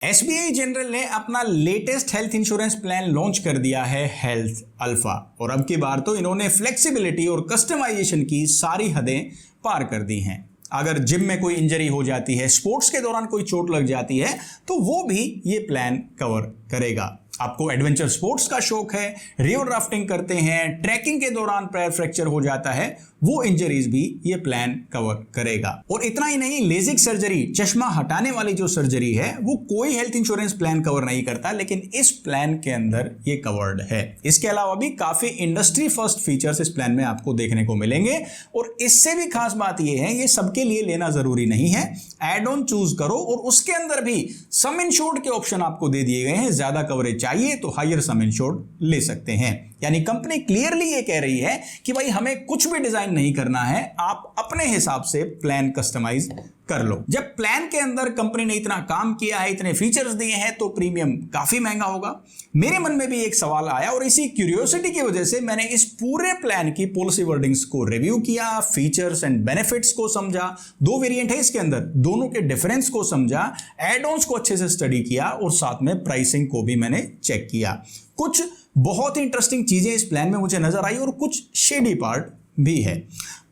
SBI general ने अपना latest health insurance plan launch कर दिया है हेल्थ अल्फा। और अब की बार तो इन्होंने फ्लेक्सिबिलिटी और कस्टमाइजेशन की सारी हदें पार कर दी हैं। अगर जिम में कोई इंजरी हो जाती है, स्पोर्ट्स के दौरान कोई चोट लग जाती है, तो वो भी ये प्लान कवर करेगा। आपको एडवेंचर स्पोर्ट्स का शौक है, रिवर राफ्टिंग करते हैं, ट्रैकिंग के दौरान पैर फ्रैक्चर हो जाता है, वो इंजरीज भी ये प्लान कवर करेगा। और इतना ही नहीं, लेजिक सर्जरी, चश्मा हटाने वाली जो सर्जरी है, वो कोई हेल्थ इंश्योरेंस प्लान कवर नहीं करता, लेकिन इस प्लान के अंदर ये कवर्ड है। इसके अलावा भी काफी इंडस्ट्री फर्स्ट फीचर्स इस प्लान में आपको देखने को मिलेंगे। और इससे भी खास बात ये है, ये सबके लिए लेना जरूरी नहीं है। एड ऑन चूज करो और उसके अंदर भी सम इंश्योर्ड के ऑप्शन आपको दे दिए गए हैं। ज्यादा कवरेज चाहिए तो हायर सम इंश्योर्ड ले सकते हैं। यानी कंपनी क्लियरली ये कह रही है कि भाई हमें कुछ भी डिजाइन नहीं करना है, आप अपने हिसाब से प्लान कस्टमाइज कर लो। जब प्लान के अंदर कंपनी ने इतना काम किया है, इतने फीचर्स दिए हैं, तो प्रीमियम काफी महंगा होगा। मेरे मन में भी एक सवाल आया और इसी क्यूरियोसिटी की वजह से मैंने इस पूरे प्लान की पॉलिसी वर्डिंग्स को रिव्यू किया, फीचर्स एंड बेनिफिट्स को समझा। 2 वेरिएंट है इसके अंदर, दोनों के डिफरेंस को समझा, एड ऑन्स को अच्छे से स्टडी किया और साथ में प्राइसिंग को भी मैंने चेक किया। कुछ बहुत ही इंटरेस्टिंग चीजें इस प्लान में मुझे नजर आई और कुछ शेडी पार्ट भी है।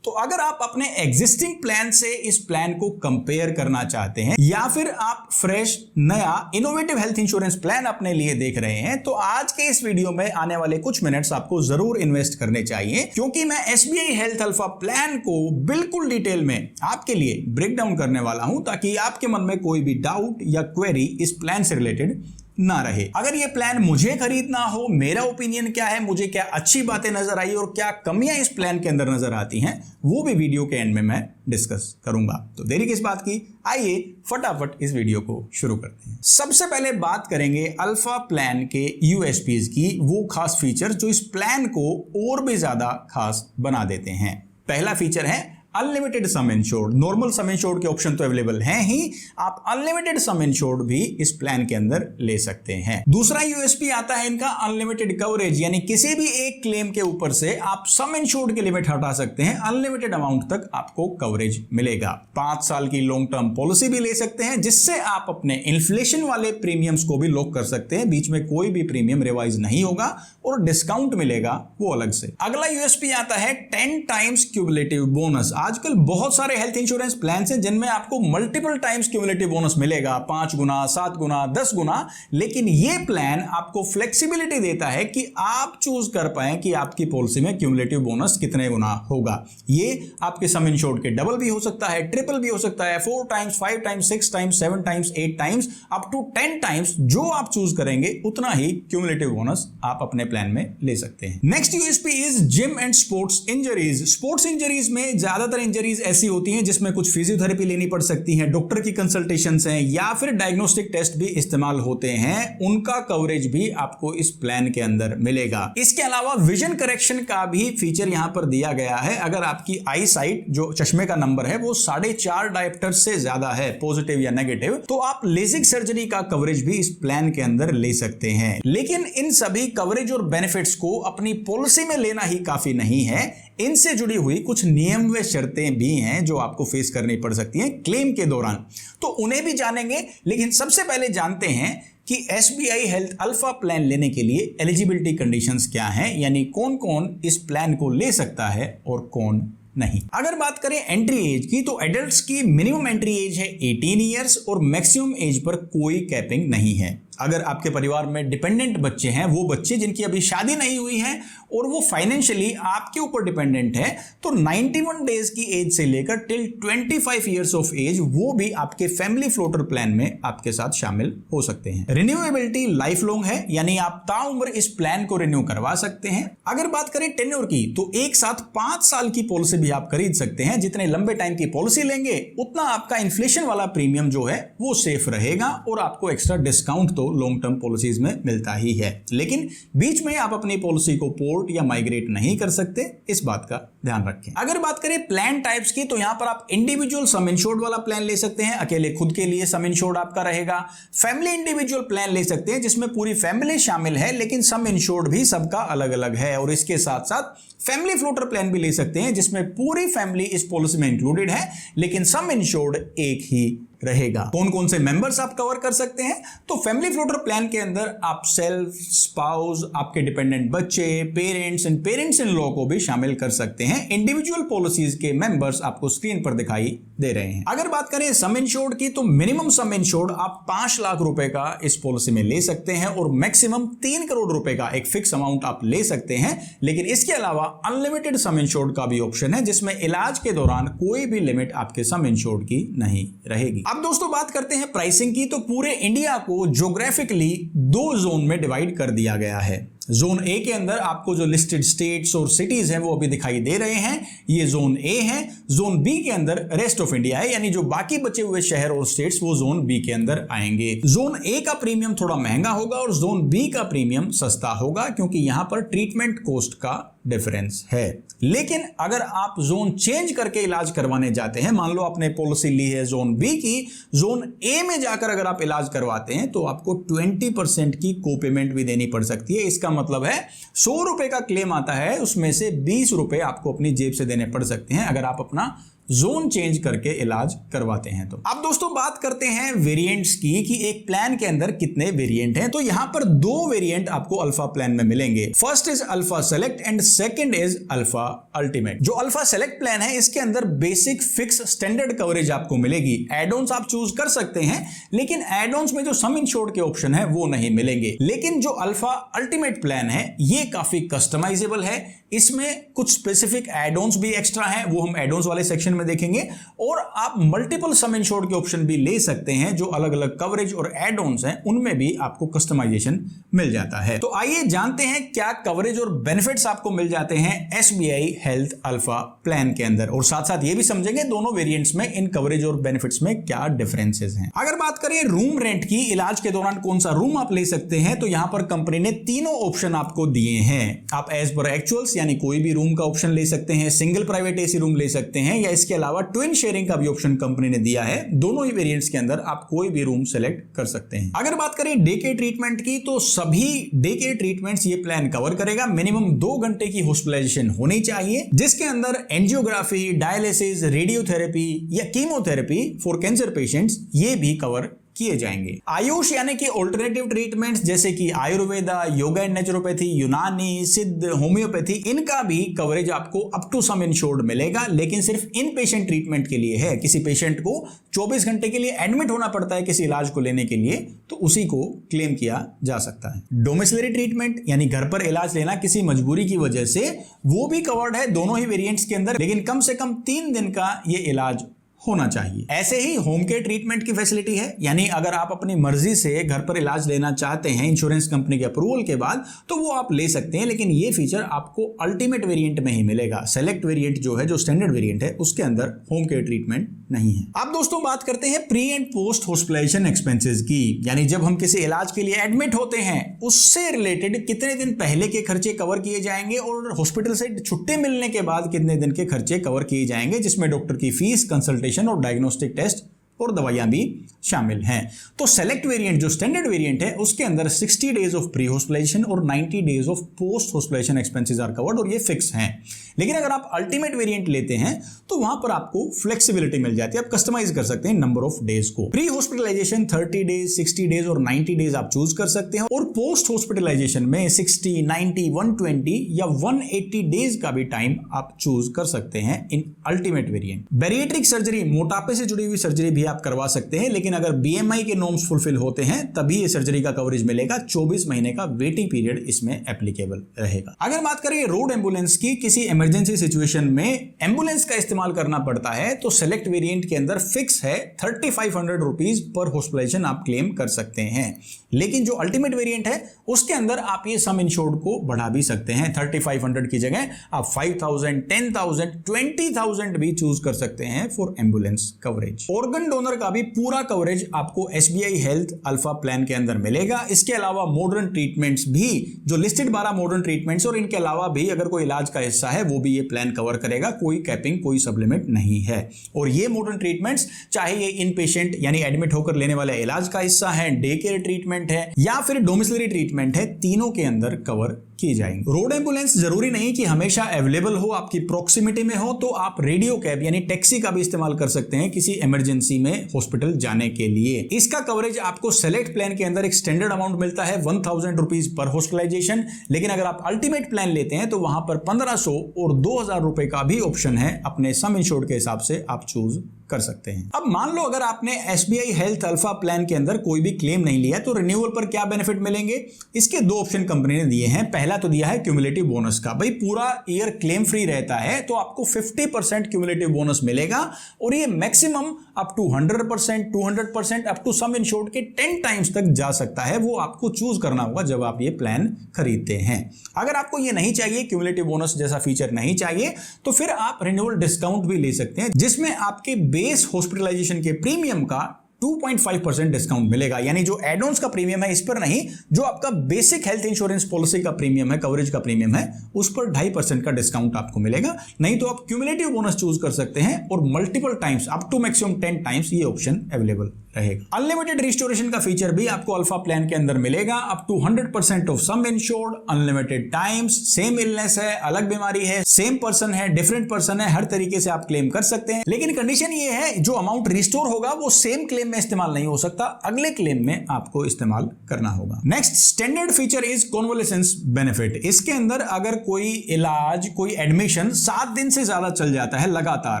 तो अगर आप अपने एग्जिस्टिंग प्लान से इस प्लान को कंपेयर करना चाहते हैं, या फिर आप फ्रेश नया इनोवेटिव हेल्थ इंश्योरेंस प्लान अपने लिए देख रहे हैं, तो आज के इस वीडियो में आने वाले कुछ मिनट्स आपको जरूर इन्वेस्ट करने चाहिए, क्योंकि मैं एसबीआई हेल्थ अल्फा प्लान को बिल्कुल डिटेल में आपके लिए ब्रेक डाउन करने वाला हूं, ताकि आपके मन में कोई भी डाउट या क्वेरी इस प्लान से रिलेटेड ना रहे। अगर ये प्लान मुझे खरीदना हो, मेरा ओपिनियन क्या है, मुझे क्या अच्छी बातें नजर आई और क्या कमियां इस प्लान के अंदर नजर आती हैं, वो भी वीडियो के एंड में मैं डिस्कस करूंगा। तो देरी किस बात की, आइए फटाफट इस वीडियो को शुरू करते हैं। सबसे पहले बात करेंगे अल्फा प्लान के यूएसपीज की, वो खास फीचर जो इस प्लान को और भी ज्यादा खास बना देते हैं। पहला फीचर है अनलिमिटेड सम इंश्योर्ड। नॉर्मल सम इंश्योर्ड के ऑप्शन तो अवेलेबल हैं ही, आप अनलिमिटेड सम इंश्योर्ड भी इस प्लान के अंदर ले सकते हैं। दूसरा यूएसपी आता है इनका अनलिमिटेड कवरेज, यानी किसी भी एक क्लेम के ऊपर से आप सम इंश्योर्ड की लिमिट हटा सकते हैं, अनलिमिटेड अमाउंट तक आपको कवरेज मिलेगा। 5 साल की लॉन्ग टर्म पॉलिसी भी ले सकते हैं, जिससे आप अपने इन्फ्लेशन वाले प्रीमियम्स को भी लॉक कर सकते हैं। बीच में कोई भी प्रीमियम रिवाइज नहीं होगा और डिस्काउंट मिलेगा वो अलग से। अगला यूएसपी आता है 10 टाइम्स क्यूमुलेटिव बोनस। आजकल बहुत सारे हेल्थ इंश्योरेंस प्लान हैं जिनमें आपको मल्टीपल टाइम्स क्यूमुलेटिव बोनस मिलेगा, 5 गुना, 7 गुना, 10 गुना। लेकिन ये प्लान आपको फ्लेक्सिबिलिटी देता है कि आप चूज कर पाए कि आपकी पॉलिसी में क्यूमुलेटिव बोनस कितने गुना होगा। ये आपके सम इंश्योर्ड के डबल भी हो सकता है, ट्रिपल भी हो सकता है, 4 times, 5 times, 6 times, 7 times, 8 times, up to 10 times. जो आप चूज करेंगे उतना ही क्यूमुलेटिव बोनस आप अपने प्लान में ले सकते हैं। Next USP is gym and sports injuries. Sports injuries में ज्यादातर इंजरीज ऐसी होती हैं जिसमें कुछ फिजियोथेरेपी लेनी पड़ सकती है, डॉक्टर की कंसल्टेशंस हैं, या फिर डायग्नोस्टिक टेस्ट भी इस्तेमाल होते हैं। उनका कवरेज भी आपको इस प्लान के अंदर मिलेगा। इसके अलावा विजन करेक्शन का भी फीचर यहां पर दिया गया है। अगर आपकी आई साइट, जो चश्मे का नंबर है, वो 4.5 डायोप्टर से ज्यादा है, पॉजिटिव या नेगेटिव, तो आप लेजिक सर्जरी का कवरेज भी इस प्लान के अंदर ले सकते हैं। लेकिन इन सभी कवरेज और बेनिफिट्स को अपनी पॉलिसी में लेना ही काफी नहीं है, इनसे जुड़ी हुई कुछ नियम व शर्तें भी हैं जो आपको फेस करनी पड़ सकती हैं क्लेम के दौरान, तो उन्हें भी जानेंगे। लेकिन सबसे पहले जानते हैं कि एसबीआई हेल्थ अल्फा प्लान लेने के लिए एलिजिबिलिटी कंडीशंस क्या हैं, यानी कौन कौन इस प्लान को ले सकता है और कौन नहीं। अगर बात करें एंट्री एज की, तो एडल्ट्स की मिनिमम एंट्री एज है 18 ईयर्स और मैक्सिमम एज पर कोई कैपिंग नहीं है। अगर आपके परिवार में डिपेंडेंट बच्चे हैं, वो बच्चे जिनकी अभी शादी नहीं हुई है और वो फाइनेंशियली आपके ऊपर डिपेंडेंट है, तो 91 डेज की एज से लेकर टिल 25 ईयर्स ऑफ एज वो भी आपके फैमिली फ्लोटर प्लान में आपके साथ शामिल हो सकते हैं। रिन्यूएबिलिटी लाइफ लॉन्ग है, यानी आप ताउम्र इस प्लान को रिन्यू करवा सकते हैं। अगर बात करें टेन्योर की, तो एक साथ 5 साल की पॉलिसी भी आप खरीद सकते हैं। जितने लंबे टाइम की पॉलिसी लेंगे उतना आपका इन्फ्लेशन वाला प्रीमियम जो है वो सेफ रहेगा और आपको एक्स्ट्रा डिस्काउंट तो लॉन्ग टर्म पॉलिसीज में मिलता ही है। लेकिन बीच में आप अपनी पॉलिसी को पोर्ट या माइग्रेट नहीं कर सकते, इस बात का ध्यान रखें। अगर बात करें प्लान टाइप्स की, तो यहां पर आप इंडिविजुअल सम इंश्योर्ड वाला प्लान ले सकते हैं, अकेले खुद के लिए सम इंश्योर्ड आपका रहेगा। फैमिली इंडिविजुअल प्लान ले सकते हैं जिसमें पूरी फैमिली शामिल है, लेकिन सम इंश्योर्ड भी सबका अलग अलग है। और इसके साथ साथ फैमिली फ्लोटर प्लान भी ले सकते हैं जिसमें पूरी फैमिली इस पॉलिसी में इंक्लूडेड है, लेकिन सम इंश्योर्ड एक ही रहेगा। कौन कौन से मेंबर्स आप कवर कर सकते हैं? तो फैमिली फ्लोटर प्लान के अंदर आप सेल्फ, स्पाउस, आपके डिपेंडेंट बच्चे, parents and parents in law को भी शामिल कर सकते हैं। इंडिविजुअल पॉलिसीज के मेंबर्स आपको स्क्रीन पर दिखाई दे रहे हैं। अगर बात करें सम इंश्योर्ड की, तो मिनिमम सम इंश्योर्ड आप 5 लाख रुपए का इस पॉलिसी में ले सकते हैं और मैक्सिमम 3 करोड़ रुपए का एक फिक्स अमाउंट आप ले सकते हैं। लेकिन इसके अलावा अनलिमिटेड सम इंश्योर्ड का भी ऑप्शन है, जिसमें इलाज के दौरान कोई भी लिमिट आपके सम इंश्योर्ड की नहीं रहेगी। अब दोस्तों बात करते हैं प्राइसिंग की, तो पूरे इंडिया को ज्योग्राफिकली 2 जोन में डिवाइड कर दिया गया है। जोन ए के अंदर आपको जो लिस्टेड स्टेट्स और सिटीज हैं वो अभी दिखाई दे रहे हैं, ये जोन ए है। जोन बी के अंदर रेस्ट ऑफ इंडिया है, यानी जो बाकी बचे हुए शहर और स्टेट्स वो जोन बी के अंदर आएंगे। जोन ए का प्रीमियम थोड़ा महंगा होगा और जोन बी का प्रीमियम सस्ता होगा, क्योंकि यहां पर ट्रीटमेंट कॉस्ट का डिफरेंस है। लेकिन अगर आप जोन चेंज करके इलाज करवाने जाते हैं, मान लो आपने पॉलिसी ली है जोन बी की, जोन ए में जाकर अगर आप इलाज करवाते हैं तो आपको 20% की कोपेमेंट भी देनी पड़ सकती है। इसका मतलब है 100 रुपए का क्लेम आता है, उसमें से 20 रुपए आपको अपनी जेब से देने पड़ सकते हैं अगर आप अपना जोन चेंज करके इलाज करवाते हैं। तो अब दोस्तों बात करते हैं वेरिएंट्स की, कि एक प्लान के अंदर कितने वेरिएंट हैं। तो यहां पर 2 वेरिएंट आपको अल्फा प्लान में मिलेंगे। First is alpha select and second is alpha ultimate. जो अल्फा सेलेक्ट प्लान है, इसके अंदर बेसिक फिक्स स्टैंडर्ड कवरेज आपको मिलेगी। एड-ऑन्स आप चूज कर सकते हैं, लेकिन एड-ऑन्स में जो सम इंश्योर्ड के ऑप्शन है वो नहीं मिलेंगे। लेकिन जो अल्फा अल्टीमेट प्लान है ये काफी कस्टमाइजेबल है, इसमें कुछ स्पेसिफिक एड-ऑन्स भी एक्स्ट्रा हैं, वो हम एड-ऑन्स वाले सेक्शन में देखेंगे। और आप मल्टीपल सम इंश्योर्ड के ऑप्शन भी ले सकते हैं, जो अलग अलग कवरेज और एड-ऑन्स हैं उनमें भी आपको कस्टमाइजेशन मिल जाता है। तो आइए जानते हैं क्या कवरेज और बेनिफिट्स आपको मिल जाते हैं SBI हेल्थ अल्फा प्लान के अंदर, और साथ साथ ये भी समझेंगे दोनों वेरिएंट्स में इन कवरेज और बेनिफिट्स में क्या डिफरेंसेस हैं। अगर बात करें रूम रेंट की, इलाज के दौरान कौन सा रूम आप ले सकते हैं, तो यहां पर कंपनी ने तीनों ऑप्शन आपको दिए हैं। आप एज पर एक्चुअल्स यानी कोई भी रूम का ऑप्शन ले सकते हैं, सिंगल प्राइवेट एसी रूम ले सकते हैं, या इसके अलावा ट्विन शेयरिंग का भी ऑप्शन कंपनी ने दिया है। दोनों ही वेरिएंट्स के अंदर आप कोई भी रूम सेलेक्ट कर सकते हैं। अगर बात करें डे केयर ट्रीटमेंट की, तो सभी डे केयर ट्रीटमेंट्स ये प्लान कवर करेगा। मिनिमम 2 घंटे की हॉस्पिटलाइजेशन होनी चाहिए, जिसके अंदर एंजियोग्राफी, डायलिसिस, रेडियोथेरेपी या कीमोथेरेपी फॉर कैंसर पेशेंट्स ये भी कवर किए जाएंगे। आयुष यानी कि ऑल्टरनेटिव ट्रीटमेंट्स जैसे कि आयुर्वेदा, योगा एंड नेचुरोपैथी, यूनानी, सिद्ध, होम्योपैथी, इनका भी कवरेज आपको अप टू सम इंश्योर्ड मिलेगा, लेकिन सिर्फ इन पेशेंट ट्रीटमेंट के लिए है। किसी पेशेंट को 24 घंटे के लिए एडमिट होना पड़ता है किसी इलाज को लेने के लिए, तो उसी को क्लेम किया जा सकता है। डोमिसिलरी ट्रीटमेंट यानी घर पर इलाज लेना किसी मजबूरी की वजह से, वो भी कवर्ड है दोनों ही वेरिएंट्स के अंदर, लेकिन कम से कम 3 दिन का ये इलाज होना चाहिए। ऐसे ही होम केयर ट्रीटमेंट की फैसिलिटी है, यानी अगर आप अपनी मर्जी से घर पर इलाज लेना चाहते हैं इंश्योरेंस कंपनी के अप्रूवल के बाद, तो वो आप ले सकते हैं, लेकिन ये फीचर आपको अल्टीमेट वेरिएंट में ही मिलेगा। सेलेक्ट वेरिएंट जो है, जो स्टैंडर्ड वेरिएंट है, उसके अंदर होम केयर ट्रीटमेंट नहीं है। अब दोस्तों बात करते हैं pre and post hospitalization expenses की, यानी जब हम किसी इलाज के लिए एडमिट होते हैं उससे रिलेटेड कितने दिन पहले के खर्चे कवर किए जाएंगे और हॉस्पिटल से छुट्टी मिलने के बाद कितने दिन के खर्चे कवर किए जाएंगे, जिसमें डॉक्टर की फीस, कंसल्टेशन और डायग्नोस्टिक टेस्ट और दवाइयां भी शामिल हैं। तो सेलेक्ट वेरिएंट जो स्टैंडर्ड वेरिएंट है उसके अंदर 60 डेज ऑफ प्री हॉस्पिटलाइजेशन और 90 days of post hospitalization expenses are covered, और ये फिक्स हैं। लेकिन अगर आप अल्टीमेट वेरिएंट लेते हैं तो वहां पर आपको फ्लेक्सिबिलिटी मिल जाती है, आप कस्टमाइज कर सकते हैं नंबर ऑफ डेज को। प्री हॉस्पिटलाइजेशन 30 डेज, 60 डेज और 90 डेज आप चूज कर सकते हैं, और पोस्ट हॉस्पिटलाइजेशन में 60, 90, 120 या 180 डेज का भी टाइम आप चूज कर सकते हैं इन अल्टीमेट वेरिएंट। बैरिएट्रिक सर्जरी, मोटापे से जुड़ी हुई सर्जरी भी आप करवा सकते हैं, लेकिन अगर BMI के नॉर्म्स फुलफिल होते हैं तभी ये सर्जरी का कवरेज मिलेगा। 24 महीने का वेटिंग पीरियड इसमें एप्लीकेबल रहेगा। अगर बात करें रोड एम्बुलेंस की, किसी इमरजेंसी सिचुएशन में एम्बुलेंस का इस्तेमाल करना पड़ता है, तो सेलेक्ट वेरिएंट के अंदर फिक्स है 3500 रुपीज पर हॉस्पिटलाइजेशन आप क्लेम कर सकते हैं। लेकिन जो अल्टीमेट वेरिएंट है उसके अंदर आप ये सम इंश्योर्ड को बढ़ा भी सकते हैं। 3500 की जगह आप 5000, 10,000, 20,000 भी चूज कर सकते हैं for ambulance coverage. Organ donor का भी पूरा कवरेज आपको SBI हेल्थ अल्फा प्लान के अंदर मिलेगा। इसके अलावा मॉडर्न ट्रीटमेंट्स भी, जो लिस्टेड 12 मॉडर्न ट्रीटमेंट्स और इनके अलावा भी अगर कोई इलाज का हिस्सा है वो भी ये प्लान कवर करेगा। कोई कैपिंग, कोई सप्लीमेंट नहीं है। और ये मॉडर्न ट्रीटमेंट्स चाहे ये इन पेशेंट यानी एडमिट होकर लेने वाले इलाज का हिस्सा है, डे केयर ट्रीटमेंट है या फिर डोमिसिलरी ट्रीटमेंट है, तीनों के अंदर कवर की जाएंगी। रोड एम्बुलेंस जरूरी नहीं कि हमेशा अवेलेबल हो, आपकी प्रॉक्सिमिटी में हो, तो आप रेडियो कैब यानी टैक्सी का भी इस्तेमाल कर सकते हैं किसी इमरजेंसी में हॉस्पिटल जाने के लिए। इसका कवरेज आपको सेलेक्ट प्लान के अंदर एक स्टैंडर्ड अमाउंट मिलता है 1000 रुपीज पर हॉस्पिटलाइजेशन, लेकिन अगर आप अल्टीमेट प्लान लेते हैं तो वहां पर 1500 और 2000 रुपए का भी ऑप्शन है, अपने सम इंश्योर्ड के हिसाब से आप चूज कर सकते हैं। अब मान लो अगर आपने SBI हेल्थ अल्फा प्लान के अंदर कोई भी क्लेम नहीं लिया तो रिन्यूअल पर क्या बेनिफिट मिलेंगे, इसके दो ऑप्शन कंपनी ने दिए हैं। पहला तो दिया है क्यूमुलेटिव बोनस का, भाई पूरा ईयर क्लेम फ्री रहता है तो आपको 50% क्यूमुलेटिव बोनस मिलेगा और ये maximum up to 100%, 200%, up to sum insured के 10 टाइम्स तक जा सकता है। वो आपको चूज करना होगा जब आप ये प्लान खरीदते हैं। अगर आपको ये नहीं चाहिए, क्यूमुलेटिव बोनस जैसा फीचर नहीं चाहिए, तो फिर आप रिन्यूअल डिस्काउंट भी ले सकते हैं जिसमें आपके बेस हॉस्पिटलाइजेशन के प्रीमियम का 2.5% डिस्काउंट मिलेगा। यानी जो एड ऑन्स का प्रीमियम है इस पर नहीं, जो आपका बेसिक हेल्थ इंश्योरेंस पॉलिसी का प्रीमियम है, कवरेज का प्रीमियम है, उस पर 2.5% का डिस्काउंट आपको मिलेगा। नहीं तो आप क्यूमुलेटिव बोनस चूज कर सकते हैं और multiple times up to maximum 10 times ये ऑप्शन अवेलेबल रहेगा। अनलिमिटेड रिस्टोरेशन का फीचर भी आपको अल्फा प्लान के अंदर मिलेगा, up to 100% of sum insured, unlimited times, same illness है, अलग बीमारी है, सेम पर्सन है, डिफरेंट पर्सन है, हर तरीके से आप क्लेम कर सकते हैं। लेकिन कंडीशन ये है जो अमाउंट रिस्टोर होगा वो सेम क्लेम में इस्तेमाल नहीं हो सकता, अगले क्लेम में आपको इस्तेमाल करना होगा। Next standard feature is convalescence benefit. इसके अंदर अगर कोई इलाज, कोई एडमिशन 7 दिन से ज्यादा चल जाता है लगातार,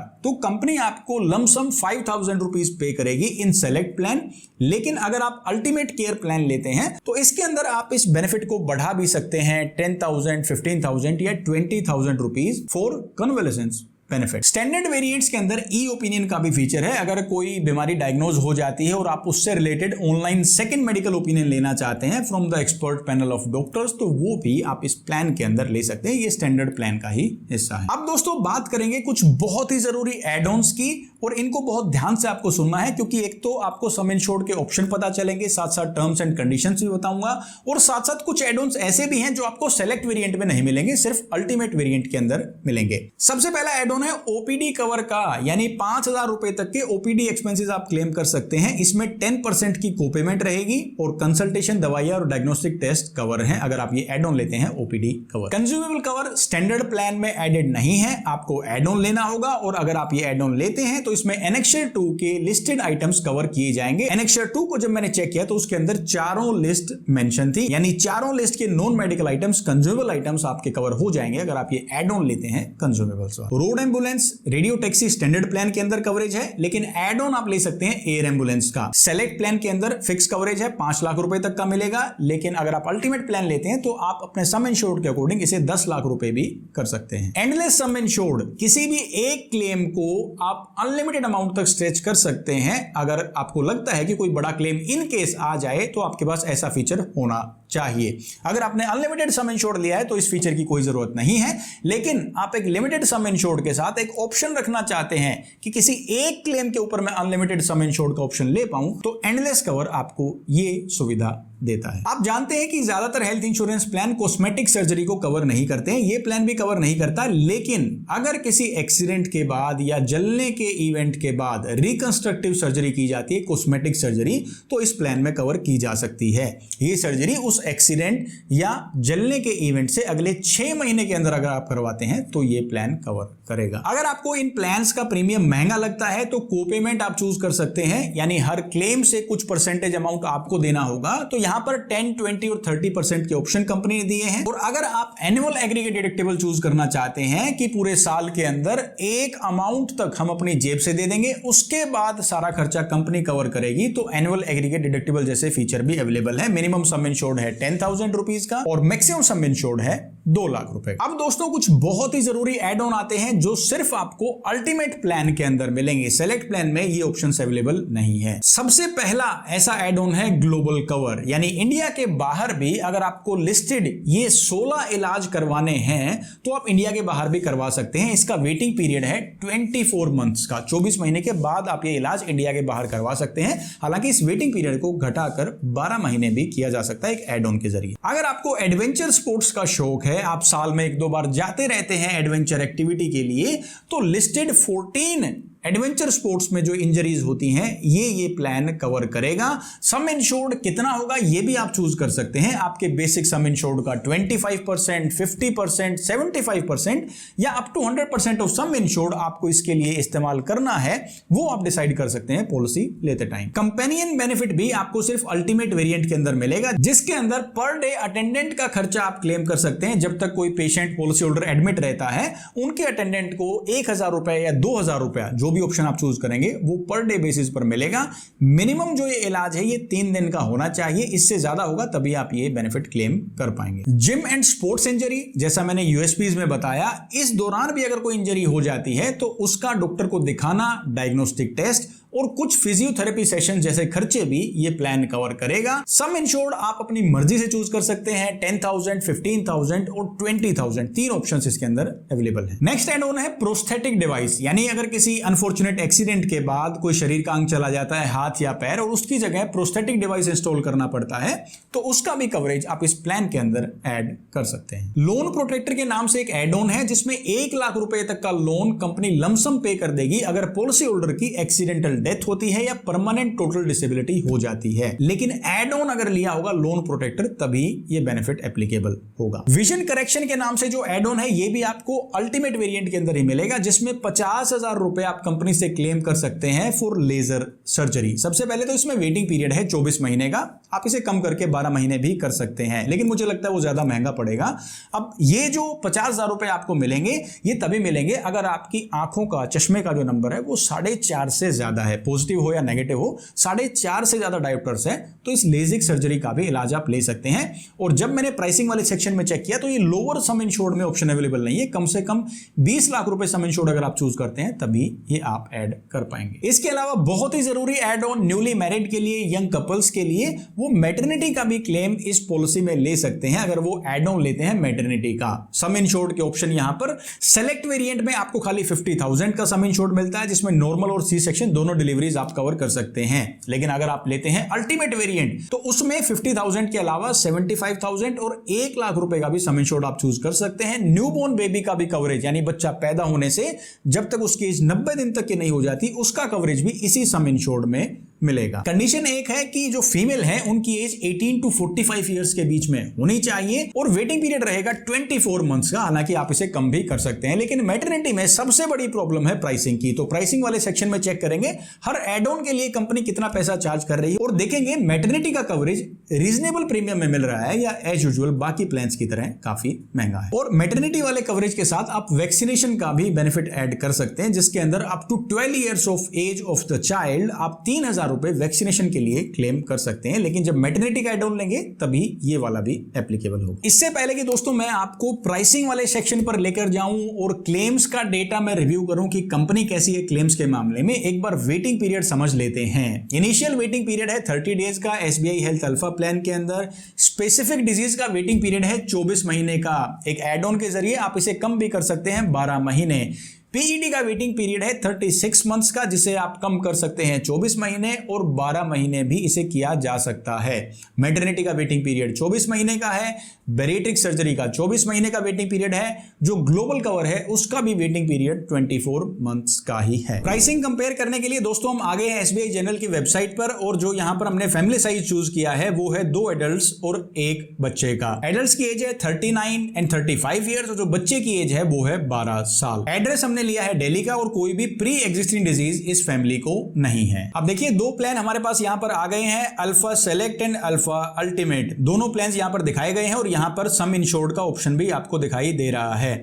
तो कंपनी आपको लमसम 5000 रुपीज पे करेगी इन सेलेक्ट प्लान। लेकिन अगर आप अल्टीमेट केयर प्लान लेते हैं तो इसके अंदर आप इस बेनिफिट को बढ़ा भी सकते हैं 10,000, 15,000 या 20,000 rupees for convalescence benefit. Standard variants के अंदर ई ओपिनियन का भी फीचर है। अगर कोई बीमारी डायग्नोज हो जाती है और आप उससे related online second medical opinion लेना चाहते हैं from the expert panel of doctors, तो वो भी आप इस प्लान के अंदर ले सकते हैं। ये स्टैंडर्ड प्लान का ही हिस्सा है। अब दोस्तों बात करेंगे कुछ बहुत ही जरूरी एड ऑन्स की, और इनको बहुत ध्यान से आपको सुनना है क्योंकि एक तो आपको सम इंश्योर्ड के ऑप्शन पता चलेंगे, साथ साथ टर्म्स एंड कंडीशंस भी बताऊंगा, और साथ साथ कुछ एड ऑन्स ऐसे भी हैं जो आपको सेलेक्ट वेरिएंट में नहीं मिलेंगे, सिर्फ अल्टीमेट वेरिएंट के अंदर मिलेंगे। सबसे पहला एड ऑन है ओपीडी कवर का, यानी 5000 रुपए तक के ओपीडी एक्सपेंसेस आप क्लेम कर सकते हैं। इसमें 10% की कोपेमेंट रहेगी और कंसल्टेशन, दवाइयां और डायग्नोस्टिक टेस्ट कवर है अगर आप ये एड ऑन लेते हैं OPD cover. Consumable cover standard plan में एडेड नहीं है, आपको एड ऑन लेना होगा, और अगर आप ये एड ऑन लेते हैं तो इसमें एनेक्सर 2 के लिस्टेड आइटम्स कवर किए जाएंगे। एनेक्सर 2 को जब मैंने चेक किया तो उसके अंदर चारों लिस्ट मेंशन थी, यानी चारों लिस्ट के non medical items, consumable items आपके कवर हो जाएंगे अगर आप ये एड ऑन लेते हैं consumables. Road ambulance, radio taxi standard plan के अंदर कवरेज है, लेकिन एड ऑन आप ले सकते हैं एयर एम्बुलेंस का। सेलेक्ट प्लान के अंदर फिक्स कवरेज है, 5 लाख रुपए तक का मिलेगा, लेकिन अगर आप अल्टीमेट प्लान लेते हैं तो आप अपने सम इंश्योर्ड के अकॉर्डिंग इसे 10 लाख रुपए भी कर सकते हैं। एंडलेस सम इंश्योर्ड, किसी भी एक क्लेम को आप अनलिमिटेड अमाउंट तक स्ट्रेच कर सकते हैं। अगर आपको लगता है कि कोई बड़ा क्लेम इन केस आ जाए तो आपके पास ऐसा फीचर होना चाहिए। अगर आपने अनलिमिटेड सम इंश्योर्ड लिया है तो इस फीचर की कोई जरूरत नहीं है, लेकिन आप एक लिमिटेड सम इंश्योर्ड के साथ एक ऑप्शन रखना चाहते हैं कि किसी एक क्लेम के ऊपर मैं अनलिमिटेड सम इंश्योर्ड का ऑप्शन ले पाऊं, तो एंडलेस कवर आपको ये सुविधा देता है। आप जानते हैं कि ज्यादातर health insurance plan cosmetic surgery को कवर नहीं करते हैं, ये प्लान भी कवर नहीं करता, लेकिन अगर किसी एक्सीडेंट के बाद या जलने के इवेंट के बाद रिकंस्ट्रक्टिव सर्जरी की जाती है, कॉस्मेटिक सर्जरी, तो इस प्लान में कवर की जा सकती है। ये सर्जरी उस एक्सीडेंट या जलने के इवेंट से अगले 6 महीने के अंदर अगर आप करवाते हैं तो ये प्लान कवर करेगा। अगर आपको इन प्लान्स का प्रीमियम महंगा लगता है तो कोपेमेंट आप चूज कर सकते हैं, यानी हर क्लेम से कुछ परसेंटेज अमाउंट आपको देना होगा। तो यहां पर 10, 20 और 30% के ऑप्शन कंपनी ने दिए हैं। और अगर आप एनुअल एग्रीगेट डिडक्टिबल चूज करना चाहते हैं कि पूरे साल के अंदर एक अमाउंट तक हम अपनी जेब से दे देंगे, उसके बाद सारा खर्चा कंपनी कवर करेगी, तो एनुअल एग्रीगेट डिडक्टिबल जैसे फीचर भी अवेलेबल है। मिनिमम सम इंश्योर्ड है 10,000 रुपीज का और मैक्सिमम सम इंश्योर्ड है 2 लाख रुपए। अब दोस्तों कुछ बहुत ही जरूरी एड ऑन आते हैं जो सिर्फ आपको अल्टीमेट प्लान के अंदर मिलेंगे, सेलेक्ट प्लान में ये ऑप्शंस अवेलेबल नहीं है। सबसे पहला ऐसा एड ऑन है ग्लोबल कवर, यानी इंडिया के बाहर भी अगर आपको लिस्टेड ये 16 इलाज करवाने हैं तो आप इंडिया के बाहर भी करवा सकते हैं। इसका वेटिंग पीरियड है 24 मंथ्स का, 24 महीने के बाद आप ये इलाज इंडिया के बाहर करवा सकते हैं। हालांकि इस वेटिंग पीरियड को घटाकर 12 महीने भी किया जा सकता है एक एड ऑन के जरिए। अगर आपको एडवेंचर स्पोर्ट्स का शौक है, आप साल में 1-2 बार जाते रहते हैं एडवेंचर एक्टिविटी के लिए, तो लिस्टेड 14 एडवेंचर स्पोर्ट्स में जो इंजरीज होती हैं ये प्लान कवर करेगा। सम इंश्योर्ड कितना होगा ये भी आप चूज कर सकते हैं, आपके बेसिक सम इंश्योर्ड का 25%, 50%, 75% या up to 100% of sum insured आपको इसके लिए इस्तेमाल करना है, वो आप डिसाइड कर सकते हैं पॉलिसी लेते टाइम। कंपेनियन बेनिफिट भी आपको सिर्फ अल्टीमेट वेरिएंट के अंदर मिलेगा, जिसके अंदर पर डे अटेंडेंट का खर्चा आप क्लेम कर सकते हैं। जब तक कोई पेशेंट पॉलिसी होल्डर एडमिट रहता है, उनके अटेंडेंट को 1000 रुपए या 2000 रुपया, जो भी ऑप्शन आप चूज करेंगे, वो पर डे बेसिस पर मिलेगा। मिनिमम जो ये इलाज है ये 3 दिन का होना चाहिए, इससे ज्यादा होगा तभी आप ये बेनिफिट क्लेम कर पाएंगे। जिम एंड स्पोर्ट्स इंजरी, जैसा मैंने यूएसपीज में बताया, इस दौरान भी अगर कोई इंजरी हो जाती है तो उसका डॉक्टर को दिखाना, डायग्नोस्टिक टेस्ट और कुछ फिजियोथेरेपी सेशन जैसे खर्चे भी ये प्लान कवर करेगा। सम इंश्योर्ड आप अपनी मर्जी से चूज कर सकते हैं, 10,000, 15,000 और 20,000, 3 ऑप्शंस इसके अंदर अवेलेबल है। नेक्स्ट एड ऑन है प्रोस्थेटिक डिवाइस, यानी अगर किसी अनफॉर्चुनेट एक्सीडेंट के बाद कोई शरीर का अंग चला जाता है, हाथ या पैर, और उसकी जगह प्रोस्थेटिक डिवाइस इंस्टॉल करना पड़ता है, तो उसका भी कवरेज आप इस प्लान के अंदर ऐड कर सकते हैं। लोन प्रोटेक्टर के नाम से एक एड ऑन है जिसमें 1 लाख रुपए तक का लोन कंपनी लमसम पे कर देगी अगर पॉलिसी होल्डर की एक्सीडेंटल डेथ होती है या परमानेंट टोटल डिसेबिलिटी हो जाती है। लेकिन एड ऑन अगर लिया होगा लोन प्रोटेक्टर तभी ये बेनिफिट एप्लीकेबल होगा। विजन करेक्शन के नाम से जो एड ऑन है ये भी आपको अल्टीमेट वेरिएंट के अंदर ही मिलेगा, जिसमें 50,000 रुपए आप कंपनी से क्लेम कर सकते हैं फॉर लेजर सर्जरी। सबसे पहले तो इसमें वेटिंग पीरियड है 24 महीने का, आप इसे कम करके 12 महीने भी कर सकते हैं, लेकिन मुझे लगता है वो ज्यादा महंगा पड़ेगा। अब ये जो 50,000 रुपए आपको मिलेंगे ये तभी मिलेंगे अगर आपकी आंखों का, चश्मे का जो नंबर है वो 4.5 से ज्यादा है, पॉजिटिव हो या नेगेटिव हो, 4.5 से ज्यादा डायोप्टर्स है, तो इस लेजिक सर्जरी का भी इलाज आप ले सकते हैं। और जब मैंने प्राइसिंग वाले सेक्शन में चेक किया तो ये लोअर सम इंश्योर्ड में ऑप्शन अवेलेबल नहीं है, कम से कम 20 लाख रुपए सम इंश्योर्ड अगर आप चूज करते हैं तभी ये आप ऐड कर पाएंगे। इसके अलावा बहुत ही जरूरी एड ऑन न्यूली मैरिड के लिए, यंग कपल्स के लिए, वो मैटरनिटी का भी क्लेम इस पॉलिसी में ले सकते हैं अगर वो एड ऑन लेते हैं मैटरनिटी का। सम इंश्योर्ड के ऑप्शन यहां पर सेलेक्ट वेरिएंट में आपको खाली 50,000 का सम इंश्योर्ड मिलता है, जिसमें नॉर्मल और सी सेक्शन दोनों डिलीवरीज आप कवर कर सकते हैं। लेकिन अगर आप लेते हैं अल्टीमेट वेरिएंट तो उसमें 50,000 के अलावा 75,000 और 1 लाख रुपए का भी सम इंश्योर्ड आप चूज कर सकते हैं। न्यूबॉर्न बेबी का भी कवरेज, यानी बच्चा पैदा होने से जब तक उसकी एज 90 दिन तक की नहीं हो जाती, उसका कवरेज भी इसी सम इंश्योर्ड में मिलेगा। कंडीशन एक है कि जो फीमेल है उनकी एज 18 टू 45 इयर्स के बीच में होनी चाहिए और वेटिंग पीरियड रहेगा 24 मंथ्स का, हालांकि आप इसे कम भी कर सकते हैं। लेकिन मैटरनिटी में सबसे बड़ी प्रॉब्लम है प्राइसिंग की, तो प्राइसिंग वाले सेक्शन में चेक करेंगे हर एड ऑन के लिए कंपनी कितना पैसा चार्ज कर रही है और देखेंगे मैटरनिटी का कवरेज रीजनेबल प्रीमियम में मिल रहा है या एज यूजुअल बाकी प्लान्स की तरह काफी महंगा है। और मैटरनिटी वाले कवरेज के साथ आप वैक्सीनेशन का भी बेनिफिट ऐड कर सकते हैं, जिसके अंदर up to 12 years of age of the child आप 3,000 रुपए वैक्सीनेशन के लिए क्लेम कर सकते हैं। लेकिन जब मैटरनिटी का एड ऑन लेंगे तभी ये वाला भी एप्लीकेबल होगा। इससे पहले कि दोस्तों मैं आपको प्राइसिंग वाले सेक्शन पर लेकर जाऊं और क्लेम्स का डेटा मैं रिव्यू करूं कि कंपनी कैसी है क्लेम्स के मामले में, एक बार वेटिंग पीरियड समझ लेते हैं। इनिशियल वेटिंग पीरियड है 30 डेज का एसबीआई हेल्थ अल्फा प्लान के अंदर। स्पेसिफिक डिजीज का वेटिंग पीरियड है 24 महीने का। एक एड ऑन के जरिए आप इसे कम भी कर सकते हैं 12 महीने। पीईडी का वेटिंग पीरियड है 36 मंथ्स का, जिसे आप कम कर सकते हैं 24 महीने और 12 महीने भी इसे किया जा सकता है। मैटरनिटी का वेटिंग पीरियड 24 महीने का है। बेरिएट्रिक सर्जरी का 24 महीने का वेटिंग पीरियड है। जो ग्लोबल कवर है उसका भी वेटिंग पीरियड 24 मंथ्स का ही है। प्राइसिंग कंपेयर करने के लिए दोस्तों हम आ गए हैं एसबीआई जनरल की वेबसाइट पर, और जो यहां पर हमने फैमिली साइज चूज किया है वो है 2 एडल्ट्स और 1 बच्चे का। एडल्ट्स की एज है 39 एंड 35 ईयर्स और जो बच्चे की एज है वो है 12 साल। एड्रेस हमने लिया है दिल्ली का और कोई भी प्री एग्जिस्टिंग डिजीज इस फैमिली को नहीं है। अब देखिए 2 प्लान हमारे पास यहां पर आ गए हैं, alpha select and alpha ultimate. दोनों प्लान यहां पर दिखाए गए हैं और यहां पर सम इंश्योर्ड का ऑप्शन भी आपको दिखाई दे रहा है।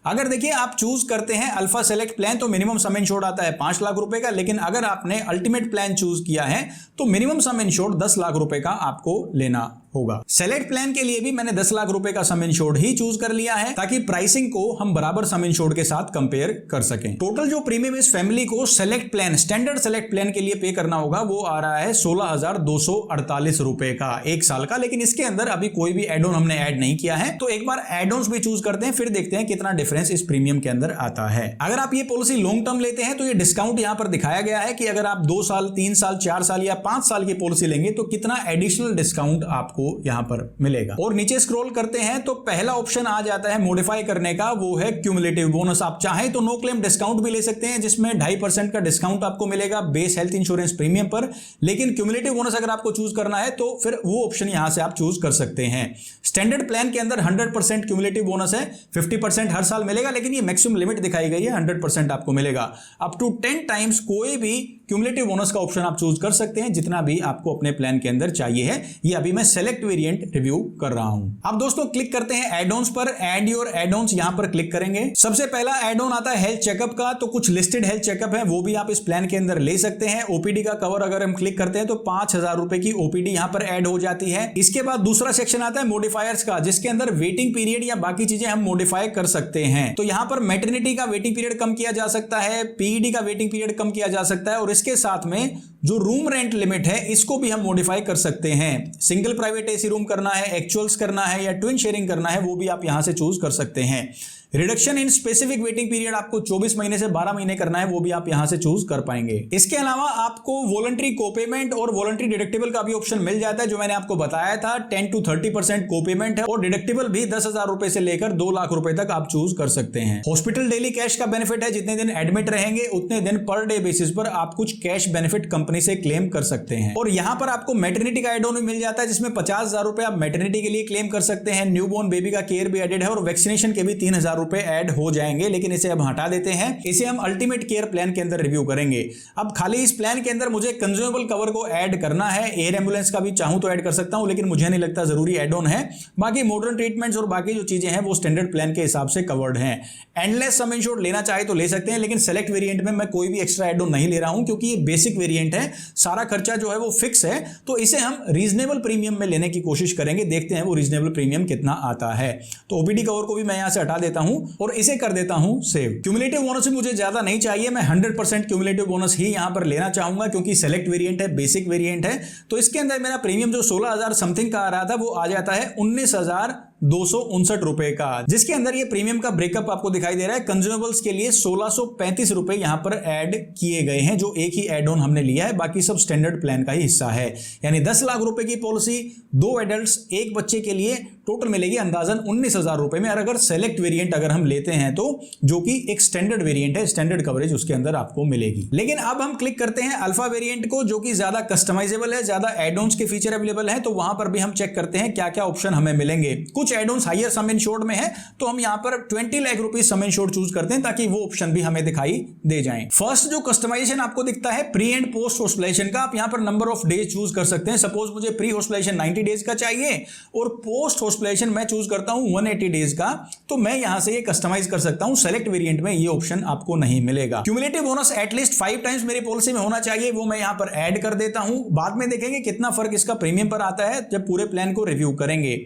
अगर देखिए आप चूज करते हैं अल्फा सेलेक्ट प्लान तो मिनिमम सम इंश्योर्ड आता है 5 लाख रुपए का, लेकिन अगर आपने अल्टीमेट प्लान चूज किया है तो मिनिमम सम इंश्योर्ड 10 लाख रुपए का आपको लेना होगा। सेलेक्ट प्लान के लिए भी मैंने 10 लाख रुपए का सम इंश्योर्ड ही चूज कर लिया है ताकि प्राइसिंग को हम बराबर सम इंश्योर्ड के साथ कंपेयर कर सकें। टोटल जो प्रीमियम इस फैमिली को select plan, standard select plan के लिए पे करना होगा वो आ रहा है 16,248 रुपए का 1 साल का। लेकिन इसके अंदर अभी कोई भी एड ऑन हमने ऐड नहीं किया है, तो एक बार एड ऑन्स भी चूज करते हैं फिर देखते हैं कितना डिफरेंस इस प्रीमियम के अंदर आता है। अगर आप ये पॉलिसी लॉन्ग टर्म लेते हैं तो ये डिस्काउंट यहां पर दिखाया गया है कि अगर आप 2 साल, 3 साल, 4 साल या 5 साल की पॉलिसी लेंगे तो कितना एडिशनल डिस्काउंट आपको आपको यहां पर मिलेगा। और नीचे स्क्रॉल करते हैं तो पहला ऑप्शन आ जाता है मॉडिफाई करने का, वो है क्यूमुलेटिव बोनस। आप चाहें तो नो क्लेम डिस्काउंट भी ले सकते हैं, जिसमें 2.5% का डिस्काउंट आपको मिलेगा बेस हेल्थ इंश्योरेंस प्रीमियम पर। लेकिन क्यूमुलेटिव बोनस अगर आपको चूज करना है तो फिर वो ऑप्शन यहां से आप चूज कर सकते हैं। स्टैंडर्ड प्लान के अंदर 100% क्यूमुलेटिव बोनस है, 50% हर साल मिलेगा, लेकिन ये मैक्सिमम लिमिट दिखाई गई है, 100% आपको मिलेगा। अप टू 10 टाइम्स कोई भी क्यूमुलेटिव बोनस का ऑप्शन आप चूज कर सकते हैं, जितना भी आपको अपने प्लान के अंदर चाहिए है। ये अभी मैं सेलेक्ट वेरिएंट रिव्यू कर रहा हूं। अब दोस्तों क्लिक करते हैं एड ऑन्स पर। एड योर एड ऑन्स यहां पर क्लिक करेंगे। सबसे पहला एड ऑन आता है हेल्थ चेकअप का, तो कुछ लिस्टेड हेल्थ चेकअप है वो भी आप इस प्लान के अंदर ले सकते हैं। ओपीडी का कवर अगर हम क्लिक करते हैं तो 5,000 रुपए की ओपीडी यहां पर ऐड हो जाती है। इसके बाद दूसरा सेक्शन आता है मॉडिफायर्स का, जिसके अंदर वेटिंग पीरियड या बाकी चीजें हम मॉडिफाई कर सकते हैं। तो यहां पर मैटरनिटी का वेटिंग पीरियड कम किया जा सकता है, पीईडी का वेटिंग पीरियड कम किया जा सकता है, और इसके साथ में जो रूम रेंट लिमिट है इसको भी हम मॉडिफाई कर सकते हैं। सिंगल प्राइवेट एसी रूम करना है, एक्चुअल्स करना है या ट्विन शेयरिंग करना है, वो भी आप यहां से चूज कर सकते हैं। Reduction in specific waiting period आपको 24 महीने से 12 महीने करना है, वो भी आप यहां से चूज कर पाएंगे। इसके अलावा आपको वॉलंटरी कोपेमेंट और वॉलंटरी डिडक्टिबल का भी ऑप्शन मिल जाता है, जो मैंने आपको बताया था। 10 to 30% कोपेमेंट है और डिडक्टिबल भी 10,000 रुपए से लेकर 2 लाख रुपए तक आप चूज कर सकते हैं। हॉस्पिटल डेली कैश का बेनिफिट है, जितने दिन एडमिट रहेंगे उतने दिन पर डे बेसिस पर आप कुछ कैश बेनिफिट कंपनी से क्लेम कर सकते हैं। और यहां पर आपको मैटरनिटी का एड ऑन भी मिल जाता है, जिसमें 50,000 रुपए आप मैटरनिटी के लिए क्लेम कर सकते हैं। न्यूबॉर्न बेबी का केयर भी एडेड है और वैक्सीनेशन के भी 3,000 रुपए एड हो जाएंगे, लेकिन इसे अब हटा देते हैं। इसे हम अल्टीमेट केयर प्लान के अंदर रिव्यू करेंगे। अब खाली इस प्लान के अंदर मुझे कंज्यूमेबल कवर को ऐड करना है। एयर एम्बुलेंस का भी चाहूं तो ऐड कर सकता हूं, लेकिन मुझे नहीं लगता जरूरी एड ऑन है। बाकी मॉडर्न ट्रीटमेंट्स और बाकी जो चीजें हैं वो स्टैंडर्ड प्लान के हिसाब से कवर्ड हैं। एंडलेस सम इंश्योर्ड लेना चाहे तो ले सकते हैं, लेकिन सेलेक्ट वेरिएंट में मैं कोई भी एक्स्ट्रा एड ऑन नहीं ले रहा हूं, क्योंकि ये बेसिक वेरिएंट है, सारा खर्चा जो है वो फिक्स है। तो इसे हम रीजनेबल प्रीमियम में लेने की कोशिश करेंगे, देखते हैं वो रीजनेबल प्रीमियम कितना आता है। तो ओपीडी कवर को भी मैं यहां से हटा देता हूं और इसे कर देता हूं सेव। क्यूमुलेटिव बोनस भी मुझे ज्यादा नहीं चाहिए, मैं 100% क्यूमुलेटिव बोनस ही यहां पर लेना चाहूंगा, क्योंकि सेलेक्ट वेरिएंट है, बेसिक वेरिएंट है। तो इसके अंदर मेरा प्रीमियम जो 16,000 समथिंग का आ रहा था वो आ जाता है 19,259 रुपए का, जिसके अंदर ये प्रीमियम का ब्रेकअप आपको दिखाई दे रहा है। कंज्यूमेबल्स के लिए 1,635 रुपए यहां पर ऐड किए गए हैं, जो एक ही एड ऑन हमने लिया है, बाकी सब स्टैंडर्ड प्लान का ही हिस्सा है। यानी 10 लाख रुपए की पॉलिसी 2 एडल्ट्स 1 बच्चे के लिए टोटल मिलेगी अंदाजन 19,000 रुपए में। और अगर सेलेक्ट वेरिएंट अगर हम लेते हैं तो, जो कि एक स्टैंडर्ड वेरिएंट है, स्टैंडर्ड कवरेज उसके अंदर आपको मिलेगी। लेकिन अब हम क्लिक करते हैं अल्फा वेरिएंट को, जो कि ज्यादा कस्टमाइजेबल है, ज्यादा एड ऑन्स के फीचर अवेलेबल है। तो वहां पर भी हम चेक करते हैं क्या क्या ऑप्शन हमें मिलेंगे। कुछ add ons higher sum insured में है, तो हम यहां पर 20 लाख रुपए सम इंश्योर्ड चूज करते हैं, ताकि वो ऑप्शन भी हमें दिखाई दे जाएं। फर्स्ट जो कस्टमाइजेशन आपको दिखता है प्री एंड पोस्ट हॉस्पिटलाइजेशन का, आप यहां पर नंबर ऑफ डेज चूज कर सकते हैं। सपोज मुझे प्री हॉस्पिटलाइजेशन 90 डेज का चाहिए और पोस्ट हॉस्पिटलाइजेशन मैं चूज करता हूं 180 डेज का, तो मैं यहां से ये कस्टमाइज कर सकता हूं। सेलेक्ट वेरिएंट में ये ऑप्शन आपको नहीं मिलेगा। क्यूमुलेटिव बोनस एटलीस्ट 5 टाइम्स मेरी पॉलिसी में होना चाहिए, वो मैं यहां पर ऐड कर देता हूं। बाद में देखेंगे कितना फर्क इसका प्रीमियम पर आता है जब पूरे प्लान को रिव्यू करेंगे।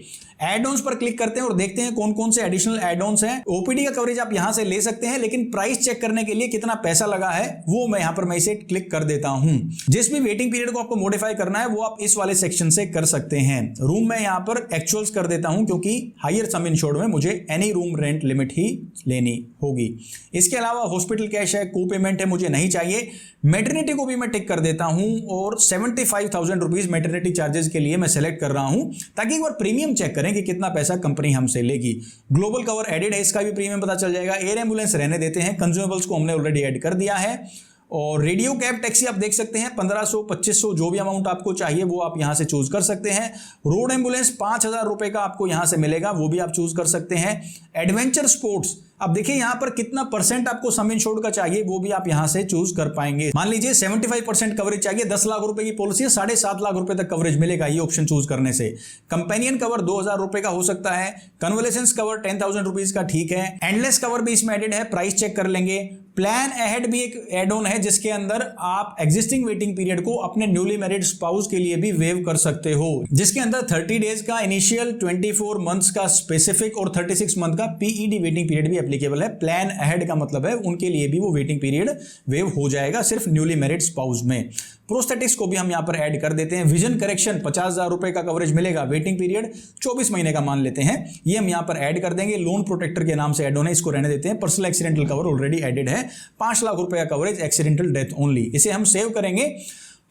एड ऑन्स पर क्लिक करते हैं और देखते हैं कौन कौन से एडिशनल एड ऑन्स हैं। ओपीडी का कवरेज आप यहां से ले सकते हैं, लेकिन प्राइस चेक करने के लिए कितना पैसा लगा है वो मैं यहां पर इसे क्लिक कर देता हूं। जिस भी वेटिंग पीरियड को आपको मॉडिफाई करना है वो आप इस वाले सेक्शन से कर सकते हैं। रूम में यहां पर एक्चुअल्स कर देता हूं, क्योंकि हायर सम इंश्योर्ड में मुझे एनी रूम रेंट लिमिट ही लेनी होगी। इसके अलावा हॉस्पिटल कैश है, को पेमेंट है, मुझे नहीं चाहिए। मैटरनिटी को भी मैं टिक कर देता हूं और 75,000 रुपीज मैटरनिटी चार्जेस के लिए मैं सेलेक्ट कर रहा हूं, ताकि एक बार प्रीमियम चेक करें कि कितना पैसा कंपनी हमसे लेगी। ग्लोबल कवर एडेड है, इसका भी प्रीमियम पता चल जाएगा। एयर एम्बुलेंस रहने देते हैं, कंज्यूमेबल्स को हमने ऑलरेडी ऐड कर दिया है। और रेडियो कैब टैक्सी आप देख सकते हैं 1500 2500 जो भी अमाउंट आपको चाहिए वो आप यहां से चूज कर सकते हैं। रोड एम्बुलेंस 5,000 रुपए का आपको यहां से मिलेगा, वो भी आप चूज कर सकते हैं। एडवेंचर स्पोर्ट्स अब देखिए यहां पर कितना परसेंट आपको सम इंश्योर्ड का चाहिए वो भी आप यहां से चूज कर पाएंगे। मान लीजिए 75% कवरेज चाहिए, 10 लाख रुपए की पॉलिसी है, 7.5 लाख रुपए तक कवरेज मिलेगा ये ऑप्शन चूज करने से। कंपेनियन कवर 2,000 रुपए का हो सकता है। कन्वलेसेंस कवर 10,000 रुपीज का ठीक है। एंडलेस कवर भी इसमें एडेड है, प्राइस चेक कर लेंगे। प्लान अहेड भी एक एड ऑन है, जिसके अंदर आप एग्जिस्टिंग वेटिंग पीरियड को अपने न्यूली मैरिड स्पाउस के लिए भी वेव कर सकते हो, जिसके अंदर 30 डेज का इनिशियल, 24 मंथ्स का स्पेसिफिक और 36 मंथ का पीईडी वेटिंग पीरियड भी एप्लीकेबल है। प्लान अहेड का मतलब है उनके लिए भी वो वेटिंग पीरियड वेव हो जाएगा सिर्फ न्यूली मैरिड स्पाउस में। प्रोस्थेटिक्स को भी हम यहां पर ऐड कर देते हैं। विजन करेक्शन 50,000 रुपए का कवरेज मिलेगा, वेटिंग पीरियड 24 महीने का मान लेते हैं, ये हम यहां पर ऐड कर देंगे। लोन प्रोटेक्टर के नाम से ऐड होना है, इसको रहने देते हैं। Personal accidental cover already added है, 5 लाख रुपए का कवरेज, एक्सीडेंटल डेथ ओनली, इसे हम सेव करेंगे।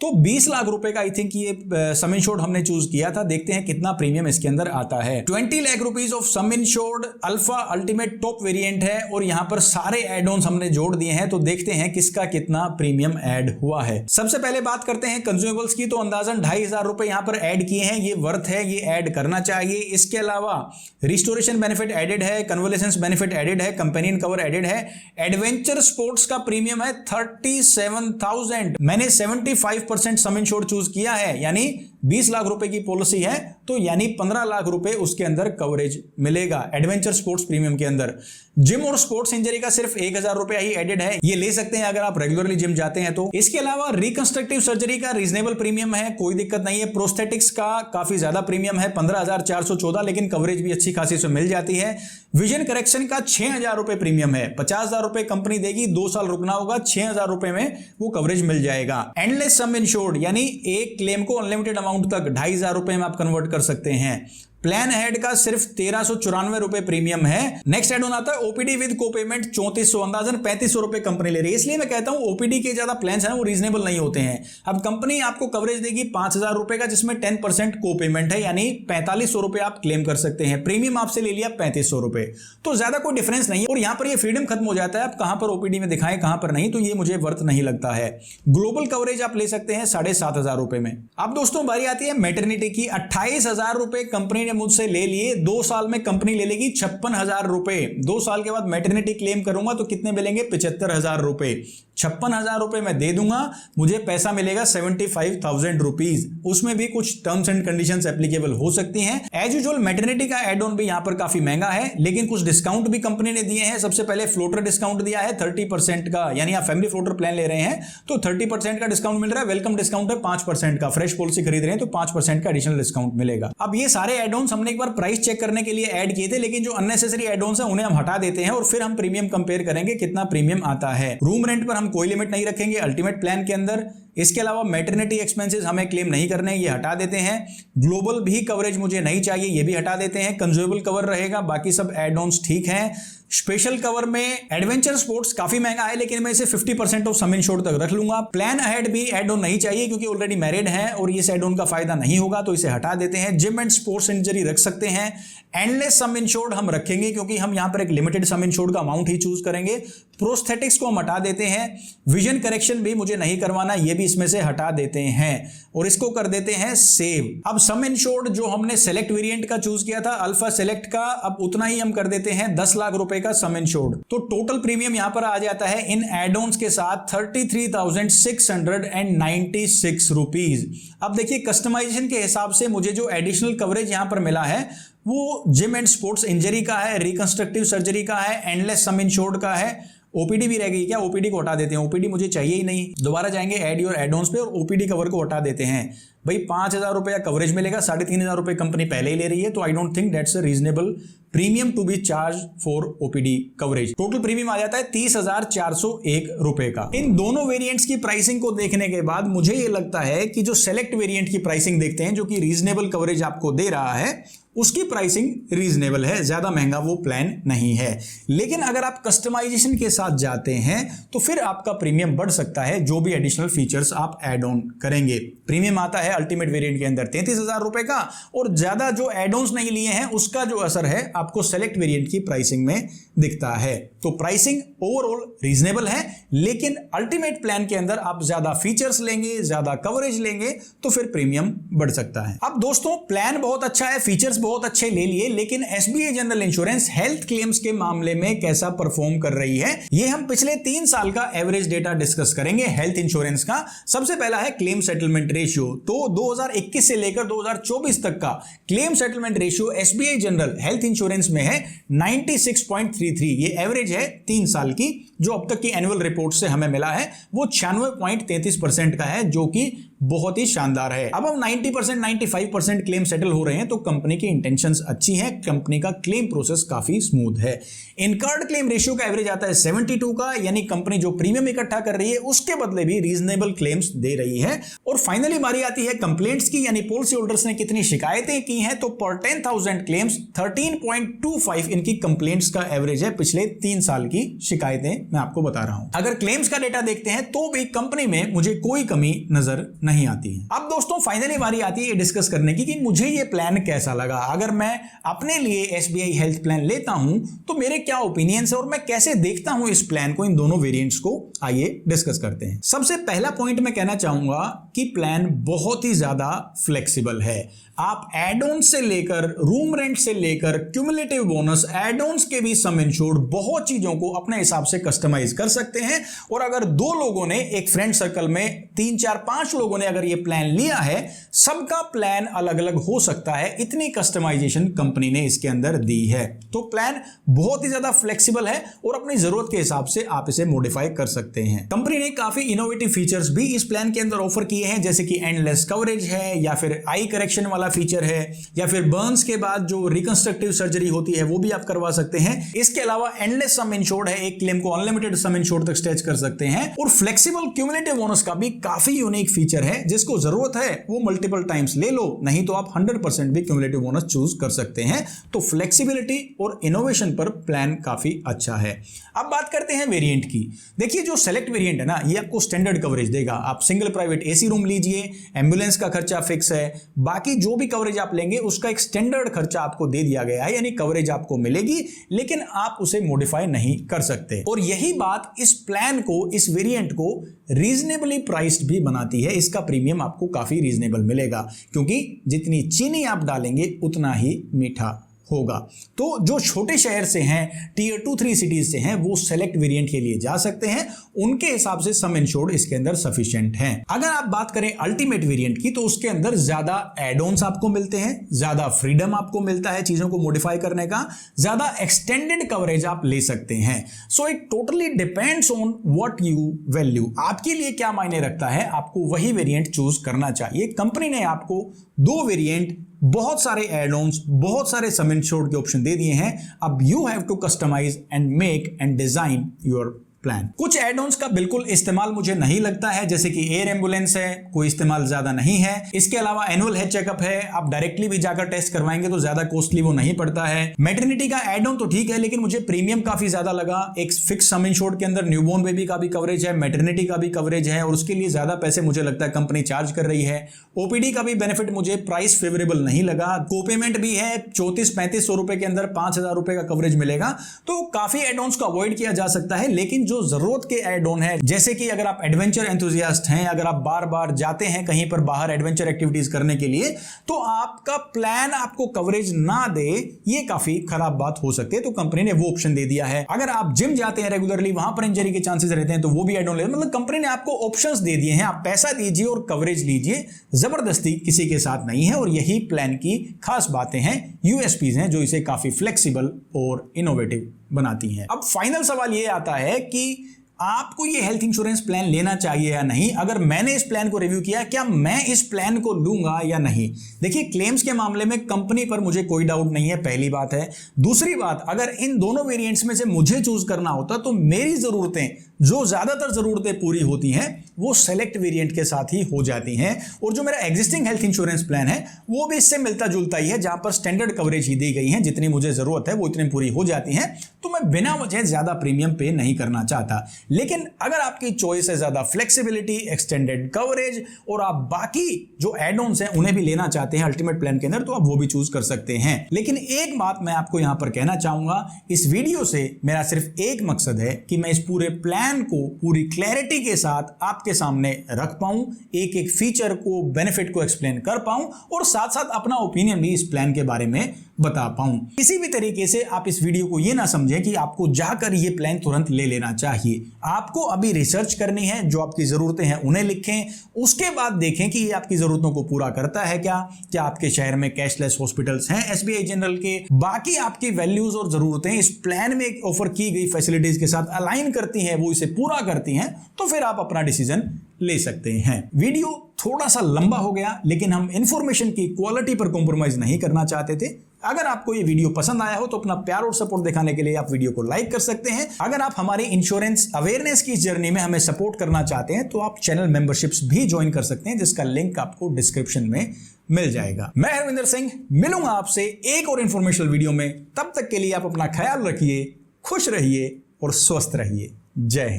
तो 20 लाख रुपए का आई थिंक ये सम इंश्योर्ड हमने चूज किया था। देखते हैं कितना प्रीमियम इसके अंदर आता है। 20 lakh rupees of sum insured alpha ultimate top variant है और यहां पर सारे एड ऑन्स हमने जोड़ दिए हैं, तो देखते हैं किसका कितना प्रीमियम ऐड हुआ है। सबसे पहले बात करते हैं कंज्यूमेबल्स की, तो अंदाजन 2,500 रुपए यहां पर ऐड किए हैं, ये वर्थ है, ये ऐड करना चाहिए। इसके अलावा रिस्टोरेशन बेनिफिट एडेड है, कन्वलेसेंस बेनिफिट एडेड है, कंपेनियन कवर एडेड है। एडवेंचर स्पोर्ट्स का प्रीमियम है 37,000। मैंने 75% सम इंश्योर्ड चूज किया है, यानी 20 लाख रुपए की पॉलिसी है तो यानी 15 लाख रुपए उसके अंदर कवरेज मिलेगा एडवेंचर स्पोर्ट्स प्रीमियम के अंदर। जिम और स्पोर्ट्स इंजरी का सिर्फ 1,000 रुपया ही एडेड है, ये ले सकते हैं अगर आप रेगुलरली जिम जाते हैं तो। इसके अलावा रिकंस्ट्रक्टिव सर्जरी का रीजनेबल प्रीमियम है, कोई दिक्कत नहीं है। प्रोस्थेटिक्स का काफी ज्यादा प्रीमियम है 15,414, लेकिन कवरेज भी अच्छी खासी से मिल जाती है। विजन करेक्शन का 6,000 रुपए प्रीमियम है, 50,000 रुपए कंपनी देगी, 2 साल रुकना होगा, 6,000 रुपए में वो कवरेज मिल जाएगा। एंडलेस सम इंश्योर्ड यानी एक क्लेम को अनलिमिटेड अमाउंट तक 2,500 रुपए में आप कन्वर्ट कर सकते हैं। प्लान हेड का सिर्फ 1,394 रुपए प्रीमियम है। नेक्स्ट एड ऑन आता है ओपीडी विद को पेमेंट 3400, अंदाजन 3,500 रुपए कंपनी ले रही है। इसलिए मैं कहता हूं ओपीडी के ज्यादा प्लान्स हैं वो रीजनेबल नहीं होते हैं। अब कंपनी आपको कवरेज देगी 5,000 रुपए का, जिसमें 10% को पेमेंट है, यानी 4,500 रुपए आप क्लेम कर सकते हैं। प्रीमियम आपसे ले लिया 3,500 रुपए, तो ज्यादा कोई डिफरेंस नहीं है और यहां पर ये फ्रीडम खत्म हो जाता है, आप कहां पर ओपीडी में दिखाएं कहां पर नहीं, तो ये मुझे वर्थ नहीं लगता है। ग्लोबल कवरेज आप ले सकते हैं 7,500 रुपए में। अब दोस्तों बारी आती है मैटरनिटी की। 28,000 रुपए कंपनी ने मुझसे ले लिए, 2 साल में कंपनी ले लेगी 56,000 रुपए। 2 साल के बाद मैटरनिटी क्लेम करूंगा तो कितने मिलेंगे? 75,000 रुपए। 56,000 रुपए मैं दे दूंगा, मुझे पैसा मिलेगा 75,000 रुपीज। उसमें भी कुछ टर्म्स एंड कंडीशंस एप्लीकेबल हो सकती हैं। एज यूजुअल मैटरनिटी का एड ऑन भी यहां पर काफी महंगा है, लेकिन कुछ डिस्काउंट भी कंपनी ने दिए हैं। सबसे पहले फ्लोटर डिस्काउंट दिया है 30% का, यानी आप फैमिली फ्लोटर प्लान ले रहे हैं तो 30% का डिस्काउंट मिल रहा है। वेलकम डिस्काउंट है 5% का, फ्रेश पॉलिसी खरीद रहे हैं तो 5% का एडिशनल डिस्काउंट मिलेगा। अब ये सारे एड ऑन्स हमने एक बार प्राइस चेक करने के लिए ऐड किए थे, लेकिन जो अननेसेसरी एड ऑन्स हैं उन्हें हम हटा देते हैं और फिर हम प्रीमियम कंपेयर करेंगे कितना प्रीमियम आता है। रूम रेंट पर हम कोई लिमिट नहीं रखेंगे अल्टीमेट प्लान के अंदर। इसके अलावा मैटरनिटी एक्सपेंसेस हमें क्लेम नहीं करने, ये हटा देते हैं। ग्लोबल भी कवरेज मुझे नहीं चाहिए, ये भी हटा देते हैं। कंज्यूमेबल कवर रहेगा, बाकी सब एड ऑन्स ठीक हैं। स्पेशल कवर में एडवेंचर स्पोर्ट्स काफी महंगा है, लेकिन मैं इसे 50% ऑफ सम इंश्योर्ड तक रख लूंगा। प्लान अहेड भी एड ऑन नहीं चाहिए क्योंकि ऑलरेडी मैरिड है और इस एड ऑन का फायदा नहीं होगा, तो इसे हटा देते हैं। जिम एंड स्पोर्ट्स इंजरी रख सकते हैं। एंडलेस सम इंश्योर्ड हम रखेंगे क्योंकि हम यहां पर एक लिमिटेड सम इंश्योर्ड का अमाउंट ही चूज करेंगे। प्रोस्थेटिक्स को हम हटा देते हैं। विजन करेक्शन भी मुझे नहीं करवाना, ये भी इसमें से हटा देते हैं और इसको कर देते हैं सेव। अब सम इंश्योर्ड जो हमने सेलेक्ट वेरिएंट का चूज किया था अल्फा सेलेक्ट का, अब उतना ही हम कर देते हैं 10 लाख रुपए का सम इंश्योर्ड। तो टोटल प्रीमियम यहां पर आ जाता है इन एड ऑन्स के साथ 33,696 रुपीज। अब देखिए कस्टमाइजेशन के हिसाब से मुझे जो एडिशनल कवरेज यहां पर मिला है वो जिम एंड स्पोर्ट्स इंजरी का है, रिकंस्ट्रक्टिव सर्जरी का है, एंडलेस सम इंश्योर्ड का है। ओपीडी भी रह गई क्या? ओपीडी को हटा देते हैं, ओपीडी मुझे चाहिए ही नहीं। दोबारा जाएंगे एड योर एड ऑन्स पे और ओपीडी कवर को हटा देते हैं। भाई 5,000 रुपया कवरेज मिलेगा, 3,500 रुपए कंपनी पहले ही ले रही है, तो I don't think that's a reasonable premium to be charge for OPD coverage. Total premium आ जाता है 30,401 रुपए का। इन दोनों वेरिएंट्स की प्राइसिंग को देखने के बाद मुझे ये लगता है कि जो सेलेक्ट वेरिएंट की प्राइसिंग देखते हैं, जो कि रीजनेबल कवरेज आपको दे रहा है, उसकी प्राइसिंग रीजनेबल है, ज्यादा महंगा वो प्लान नहीं है। लेकिन अगर आप कस्टमाइजेशन के साथ जाते हैं तो फिर आपका प्रीमियम बढ़ सकता है, जो भी एडिशनल फीचर्स आप एड ऑन करेंगे। प्रीमियम आता है अल्टीमेट वेरिएंट के अंदर 33,000 रुपए का, और ज्यादा जो एड ऑन्स नहीं लिए हैं उसका जो असर है आपको सेलेक्ट वेरिएंट की प्राइसिंग में दिखता है। तो प्राइसिंग ओवरऑल रीजनेबल है, लेकिन अल्टीमेट प्लान के अंदर आप ज्यादा फीचर्स लेंगे, ज्यादा कवरेज लेंगे तो फिर प्रीमियम बढ़ सकता है। अब दोस्तों प्लान बहुत अच्छा है, फीचर्स बहुत अच्छे ले लिए, लेकिन SBI general insurance health claims के मामले में कैसा परफॉर्म कर रही है, ये हम पिछले 3 साल का एवरेज डेटा डिस्कस करेंगे हेल्थ इंश्योरेंस का। सबसे पहला है क्लेम सेटलमेंट रेशियो। तो 2021 से लेकर 2024 तक का claim settlement ratio SBI general health insurance में है 96.33। ये एवरेज है 3 साल की, जो अब तक की एनुअल रिपोर्ट से हमें मिला है वो 96.33% का है, जो कि बहुत ही शानदार है। अब हम 90% 95% क्लेम सेटल हो रहे हैं, तो कंपनी की इंटेंशंस अच्छी हैं, कंपनी का क्लेम प्रोसेस काफी स्मूथ है। इनकर्ड क्लेम रेशियो का एवरेज आता है 72 का, यानी कंपनी जो प्रीमियम इकट्ठा कर रही है उसके बदले भी रीजनेबल क्लेम्स दे रही है। और फाइनली बारी आती है कंप्लेंट्स की, यानी पॉलिसी होल्डर्स ने कितनी शिकायतें की हैं, तो पर 10,000 क्लेम्स 13.25 इनकी कंप्लेंट्स का एवरेज है पिछले 3 साल की शिकायतें मैं आपको बता रहा हूं। अगर क्लेम्स का डेटा देखते हैं तो भी कंपनी में मुझे कोई कमी नजर नहीं आती है। अब दोस्तों फाइनली बारी आती है डिस्कस करने की कि मुझे ये प्लान कैसा लगा। अगर मैं अपने लिए एसबीआई हेल्थ प्लान लेता हूं तो मेरे क्या ओपिनियंस है और मैं कैसे देखता हूं इस प्लान को, इन दोनों वेरिएंट्स को आइए डिस्कस करते हैं। सबसे पहला पॉइंट मैं कहना चाहूंगा कि प्लान बहुत ही ज्यादा फ्लेक्सिबल है। आप एड ऑन से लेकर रूम रेंट से लेकर क्यूमुलेटिव बोनस, एड ऑन्स के भी सम इंश्योर्ड, बहुत चीजों को अपने हिसाब से कस्टमाइज कर सकते हैं। और अगर 2 लोगों ने, एक फ्रेंड सर्कल में 3, 4, 5 लोगों ने अगर ये प्लान लिया है, सबका प्लान अलग अलग हो सकता है। इतनी कस्टमाइजेशन कंपनी ने इसके अंदर दी है। तो प्लान बहुत ही ज्यादा फ्लेक्सिबल है और अपनी जरूरत के हिसाब से आप इसे मॉडिफाई कर सकते हैं। कंपनी ने काफी इनोवेटिव फीचर्स भी इस प्लान के अंदर ऑफर किए हैं, जैसे कि एंडलेस कवरेज है, या फिर आई करेक्शन वाला फीचर है, या फिर बर्न्स के बाद जो रिकंस्ट्रक्टिव सर्जरी होती है वो भी आप करवा सकते हैं। इसके अलावा एंडलेस सम इंश्योर्ड है, एक क्लेम को अनलिमिटेड सम इंश्योर्ड तक स्ट्रेच कर सकते हैं। और फ्लेक्सिबल क्यूमुलेटिव बोनस का भी काफी यूनिक फीचर है, जिसको जरूरत है वो मल्टीपल टाइम्स ले लो, नहीं तो आप 100% भी क्यूमुलेटिव बोनस चूज कर सकते हैं। तो फ्लेक्सिबिलिटी और इनोवेशन पर प्लान काफी अच्छा है। अब बात करते हैं वेरिएंट की। देखिए जो सेलेक्ट वेरिएंट है ना, ये आपको स्टैंडर्ड कवरेज देगा। आप सिंगल प्राइवेट एसी रूम लीजिए, एम्बुलेंस का खर्चा फिक्स है, बाकी जो भी कवरेज आप लेंगे उसका एक स्टैंडर्ड खर्चा आपको दे दिया गया है, यानी कवरेज आपको मिलेगी, लेकिन आप उसे मॉडिफाई नहीं कर सकते। और यही बात इस प्लान को, इस वेरिएंट को रीजनेबली प्राइस्ड भी बनाती है। इसका प्रीमियम आपको काफी रीजनेबल मिलेगा, क्योंकि जितनी चीनी आप डालेंगे उतना ही मीठा होगा। तो जो छोटे शहर से हैं, टियर 2, 3 सिटीज से हैं, वो सेलेक्ट वेरिएंट के लिए जा सकते हैं। उनके हिसाब से सम इंश्योर्ड इसके अंदर सफिशिएंट हैं। अगर आप बात करें अल्टीमेट वेरिएंट की, तो उसके अंदर ज्यादा एड ऑन्स आपको मिलते हैं, ज्यादा फ्रीडम आपको मिलता है चीजों को मॉडिफाई करने का, ज्यादा एक्सटेंडेड कवरेज आप ले सकते हैं। So it totally depends on what you value. आपके लिए क्या मायने रखता है, आपको वही वेरिएंट चूज करना चाहिए। कंपनी ने आपको 2 वेरिएंट, बहुत सारे एड ऑन्स, बहुत सारे सम इंश्योर्ड के ऑप्शन दे दिए हैं। अब you have to customize and make and design your plan. कुछ एड ऑन्स का बिल्कुल इस्तेमाल मुझे नहीं लगता है, जैसे कि एयर एम्बुलेंस है, कोई इस्तेमाल ज्यादा नहीं है। इसके अलावा एनुअल हेल्थ चेकअप है, आप डायरेक्टली भी जाकर टेस्ट करवाएंगे तो ज्यादा कॉस्टली वो नहीं पड़ता है। मैटरनिटी का एड ऑन तो ठीक है, लेकिन मुझे प्रीमियम काफी ज्यादा लगा। एक फिक्स सम इंश्योर्ड के अंदर न्यूबॉर्न बेबी का भी कवरेज है, मैटरनिटी का भी कवरेज है, और उसके लिए ज्यादा पैसे मुझे लगता है कंपनी चार्ज कर रही है। ओपीडी का भी बेनिफिट मुझे प्राइस फेवरेबल नहीं लगा। कोपेमेंट भी है, 3400-3500 रुपए के अंदर 5000 रुपए का कवरेज मिलेगा। तो काफी एड ऑन्स को अवॉइड किया जा सकता है, लेकिन जो जरूरत के एड ऑन है, जैसे कि अगर आप एडवेंचर एंथुसियास्ट हैं, अगर आप बार बार जाते हैं कहीं पर बाहर एडवेंचर एक्टिविटीज करने के लिए, तो आपका प्लान आपको कवरेज ना दे, ये काफी खराब बात हो सकती है। तो कंपनी ने वो ऑप्शन दे दिया है। अगर आप जिम जाते हैं रेगुलरली, वहां पर इंजरी के चांसेस रहते हैं, तो वो भी एड ऑन ले, मतलब कंपनी ने आपको ऑप्शंस दे दिए हैं। आप पैसा दीजिए और कवरेज लीजिए, जबरदस्ती किसी के साथ नहीं है। और यही प्लान की खास बातें हैं, यूएसपीज हैं, जो इसे काफी फ्लेक्सिबल और इनोवेटिव बनाती हैं। अब फाइनल सवाल ये आता है कि आपको ये हेल्थ इंश्योरेंस प्लान लेना चाहिए या नहीं। अगर मैंने इस प्लान को रिव्यू किया, क्या मैं इस प्लान को लूंगा या नहीं। देखिए क्लेम्स के मामले में कंपनी पर मुझे कोई डाउट नहीं है, पहली बात है। दूसरी बात, अगर इन दोनों वेरिएंट्स में से मुझे चूज करना होता तो मेरी जरूरतें, जो ज्यादातर जरूरतें पूरी होती हैं, वो सेलेक्ट वेरिएंट के साथ ही हो जाती हैं। और जो मेरा एग्जिस्टिंग हेल्थ इंश्योरेंस प्लान है वो भी इससे मिलता जुलता ही है, जहां पर स्टैंडर्ड कवरेज ही दी गई है, जितनी मुझे जरूरत है वो इतनी पूरी हो जाती है। तो मैं बिना वजह ज्यादा प्रीमियम पे नहीं करना चाहता। लेकिन अगर आपकी चॉइस है ज्यादा फ्लेक्सिबिलिटी, एक्सटेंडेड कवरेज, और आप बाकी जो एड ऑन्स हैं उन्हें भी लेना चाहते हैं अल्टीमेट प्लान के अंदर, तो आप वो भी चूज कर सकते हैं। लेकिन एक बात मैं आपको यहां पर कहना चाहूंगा, इस वीडियो से मेरा सिर्फ एक मकसद है कि मैं इस पूरे प्लान को पूरी क्लैरिटी के साथ आपके सामने रख पाऊं, एक एक फीचर को, बेनिफिट को एक्सप्लेन कर पाऊं, और साथ साथ अपना ओपिनियन भी इस प्लान के बारे में बता पाऊं। किसी भी तरीके से आप इस वीडियो को ये ना समझें कि आपको जाकर ये प्लान तुरंत ले लेना चाहिए। आपको अभी रिसर्च करनी है, जो आपकी जरूरतें हैं उन्हें लिखें, उसके बाद देखें कि ये आपकी जरूरतों को पूरा करता है क्या आपके शहर में कैशलेस हॉस्पिटल्स हैं एसबीआई जनरल के, बाकी आपकी वैल्यूज और जरूरतें इस प्लान में ऑफर की गई फैसिलिटीज के साथ अलाइन करती हैं, वो इसे पूरा करती हैं, तो फिर आप अपना डिसीजन ले सकते हैं। वीडियो थोड़ा सा लंबा हो गया, लेकिन हम इंफॉर्मेशन की क्वालिटी पर कॉम्प्रोमाइज नहीं करना चाहते थे। अगर आपको ये वीडियो पसंद आया हो तो अपना प्यार और सपोर्ट दिखाने के लिए आप वीडियो को लाइक कर सकते हैं। अगर आप हमारी इंश्योरेंस अवेयरनेस की जर्नी में हमें सपोर्ट करना चाहते हैं तो आप चैनल मेंबरशिप्स भी ज्वाइन कर सकते हैं, जिसका लिंक आपको डिस्क्रिप्शन में मिल जाएगा। मैं हरविंदर सिंह मिलूंगा आपसे एक और इंफॉर्मेशनल वीडियो में। तब तक के लिए आप अपना ख्याल रखिए, खुश रहिए और स्वस्थ रहिए। जय हिंद।